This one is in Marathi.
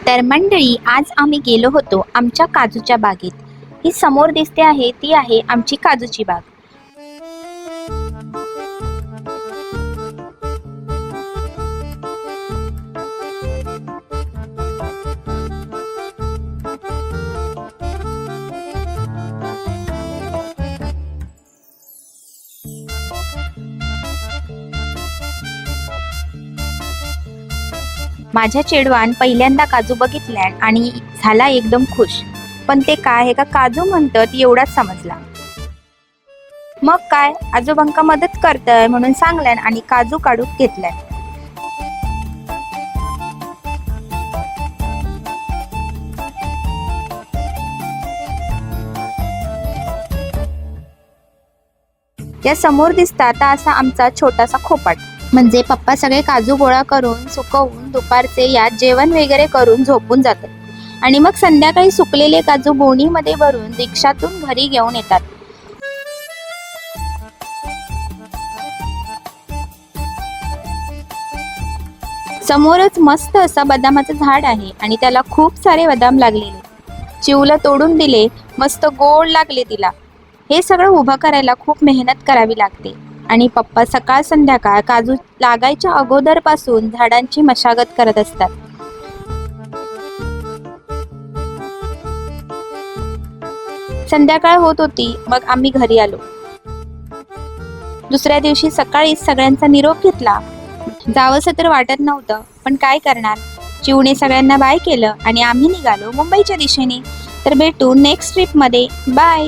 तर मंडळी, आज आम्ही गेलो होतो आमच्या काजूच्या बागेत. ही समोर दिसते आहे ती आहे आमची काजूची बाग. माझ्या चेडवान पहिल्यांदा काजू बघितल्या आणि झाला एकदम खुश. पण ते काय हे का काजू म्हणतात एवढाच समजला. मग काय, आजोबांका मदत करतय म्हणून सांगल्यान आणि काजू काढून घेतल्या. या समोर दिसता आता असा आमचा छोटासा खोपाट. म्हणजे पप्पा सगळे काजू गोळा करून सुकवून दुपारचे यात जेवण वगैरे करून झोपून जातात आणि मग संध्याकाळी सुकलेले काजू गोणीमध्ये भरून रिक्षातून घरी घेऊन येतात. समोरच मस्त असा बदामाचं झाड आहे आणि त्याला खूप सारे बदाम लागलेले. चिवला तोडून दिले, मस्त गोड लागले तिला. हे सगळं उभं करायला खूप मेहनत करावी लागते आणि पप्पा सकाळ संध्याकाळ काजू लागायच्या अगोदरपासून झाडांची मशागत करत असतात. संध्याकाळ होत होती, मग आम्ही घरी आलो. दुसऱ्या दिवशी सकाळी सगळ्यांचा निरोप घेतला. जावंसं तर वाटत नव्हतं, पण काय करणार. चिवने सगळ्यांना बाय केलं आणि आम्ही निघालो मुंबईच्या दिशेने. तर भेटू नेक्स्ट ट्रिपमध्ये. बाय.